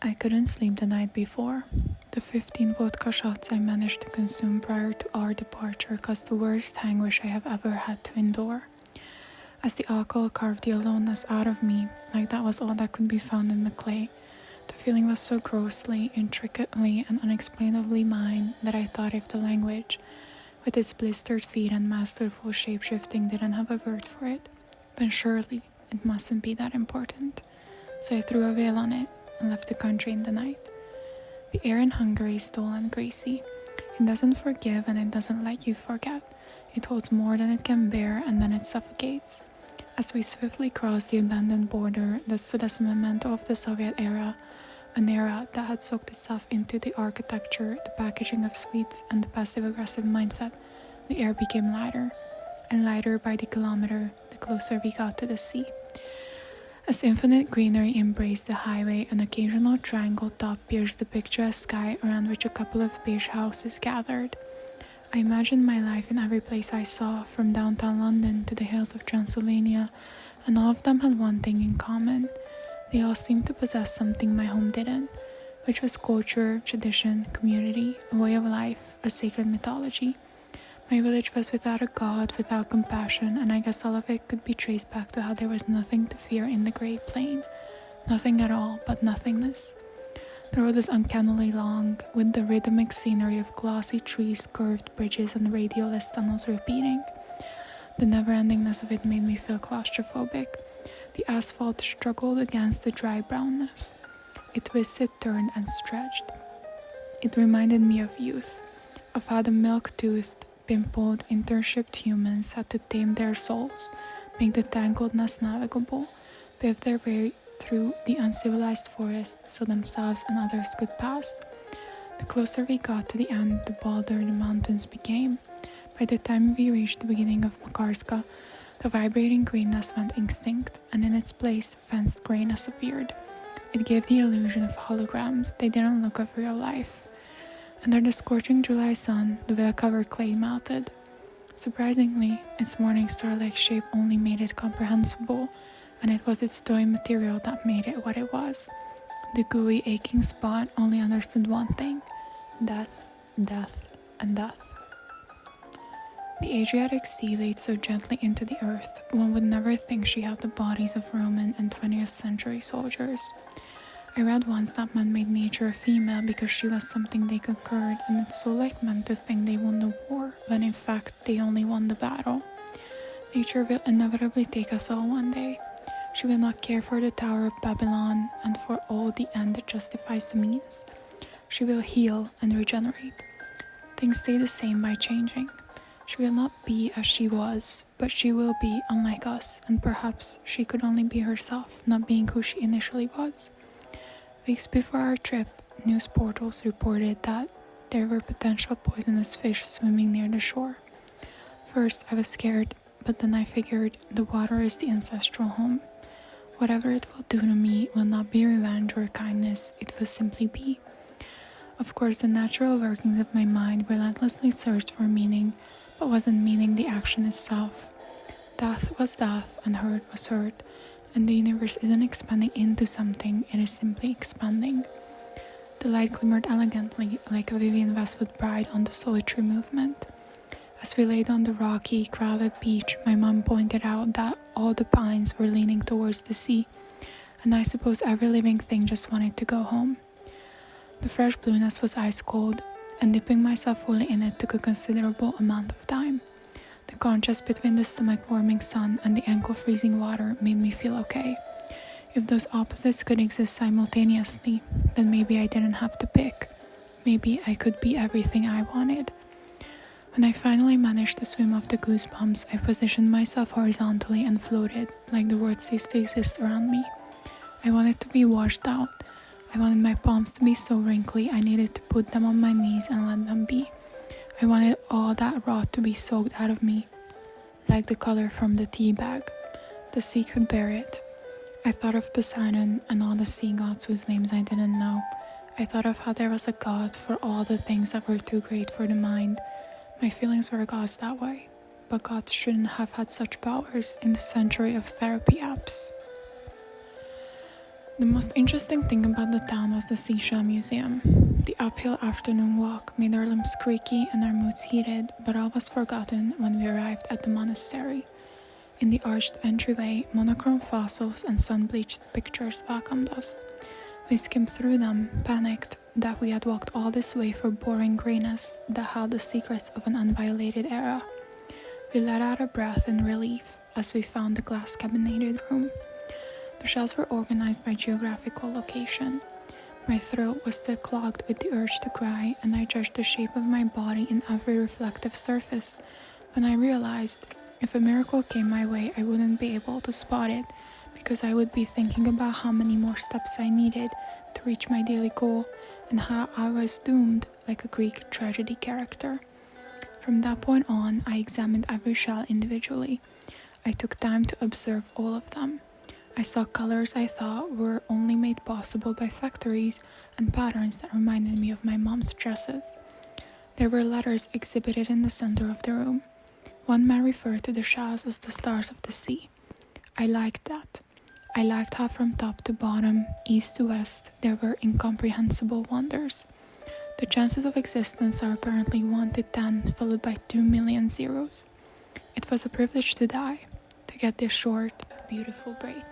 I couldn't sleep the night before. The 15 vodka shots I managed to consume prior to our departure caused the worst anguish I have ever had to endure. As the alcohol carved the aloneness out of me, like that was all that could be found in the clay, the feeling was so grossly, intricately, and unexplainably mine that I thought if the language, with its blistered feet and masterful shape-shifting, didn't have a word for it, then surely it mustn't be that important. So I threw a veil on it and left the country in the night. The air in Hungary is dull and greasy. It doesn't forgive and it doesn't let you forget. It holds more than it can bear and then it suffocates. As we swiftly crossed the abandoned border that stood as a memento of the Soviet era, an era that had soaked itself into the architecture, the packaging of sweets, and the passive-aggressive mindset, the air became lighter, and lighter by the kilometer the closer we got to the sea. As infinite greenery embraced the highway, an occasional triangle top pierced the picturesque sky around which a couple of beige houses gathered. I imagined my life in every place I saw, from downtown London to the hills of Transylvania, and all of them had one thing in common. They all seemed to possess something my home didn't, which was culture, tradition, community, a way of life, a sacred mythology. My village was without a god, without compassion, and I guess all of it could be traced back to how there was nothing to fear in the Great Plain. Nothing at all, but nothingness. The road was uncannily long, with the rhythmic scenery of glossy trees, curved bridges, and radialess tunnels repeating. The never-endingness of it made me feel claustrophobic. The asphalt struggled against the dry brownness. It twisted, turned, and stretched. It reminded me of youth, of how the milk-toothed, pimpled, intershipped humans had to tame their souls, make the tangledness navigable, pave their way through the uncivilized forest so themselves and others could pass. The closer we got to the end, the bolder the mountains became. By the time we reached the beginning of Makarska, the vibrating greenness went extinct, and in its place, fenced grayness appeared. It gave the illusion of holograms. They didn't look of real life. Under the scorching July sun, the veil-covered clay melted. Surprisingly, its morning star-like shape only made it comprehensible, and it was its doughy material that made it what it was. The gooey, aching spot only understood one thing: death, death, and death. The Adriatic Sea laid so gently into the earth, one would never think she had the bodies of Roman and 20th century soldiers. I read once that men made nature a female because she was something they conquered, and it's so like men to think they won the war, when in fact they only won the battle. Nature will inevitably take us all one day. She will not care for the Tower of Babylon and for all the end that justifies the means. She will heal and regenerate. Things stay the same by changing. She will not be as she was, but she will be unlike us, and perhaps she could only be herself, not being who she initially was. Weeks before our trip, news portals reported that there were potential poisonous fish swimming near the shore. First, I was scared, but then I figured the water is the ancestral home. Whatever it will do to me will not be revenge or kindness, it will simply be. Of course, the natural workings of my mind relentlessly searched for meaning, but wasn't meaning the action itself. Death was death, and hurt was hurt, and the universe isn't expanding into something, it is simply expanding. The light glimmered elegantly, like a Vivienne Westwood bride on the solitary movement. As we laid on the rocky, crowded beach, my mom pointed out that all the pines were leaning towards the sea, and I suppose every living thing just wanted to go home. The fresh blueness was ice cold, and dipping myself fully in it took a considerable amount of time. The contrast between the stomach-warming sun and the ankle-freezing water made me feel okay. If those opposites could exist simultaneously, then maybe I didn't have to pick. Maybe I could be everything I wanted. When I finally managed to swim off the goosebumps, I positioned myself horizontally and floated, like the world ceased to exist around me. I wanted to be washed out. I wanted my palms to be so wrinkly I needed to put them on my knees and let them be. I wanted all that rot to be soaked out of me, like the color from the tea bag. The sea could bear it. I thought of Poseidon and all the sea gods whose names I didn't know. I thought of how there was a god for all the things that were too great for the mind. My feelings were gods that way, but gods shouldn't have had such powers in the century of therapy apps. The most interesting thing about the town was the Seashell Museum. The uphill afternoon walk made our limbs creaky and our moods heated, but all was forgotten when we arrived at the monastery. In the arched entryway, monochrome fossils and sun-bleached pictures welcomed us. We skimmed through them, panicked that we had walked all this way for boring greyness that held the secrets of an unviolated era. We let out a breath in relief as we found the glass cabineted room. The shelves were organized by geographical location. My throat was still clogged with the urge to cry, and I judged the shape of my body in every reflective surface when I realized if a miracle came my way, I wouldn't be able to spot it because I would be thinking about how many more steps I needed to reach my daily goal and how I was doomed like a Greek tragedy character. From that point on, I examined every shell individually. I took time to observe all of them. I saw colors I thought were only made possible by factories and patterns that reminded me of my mom's dresses. There were letters exhibited in the center of the room. One man referred to the shells as the stars of the sea. I liked that. I liked how from top to bottom, east to west, there were incomprehensible wonders. The chances of existence are apparently 1 to 10, followed by 2 million zeros. It was a privilege to die, to get this short, beautiful break.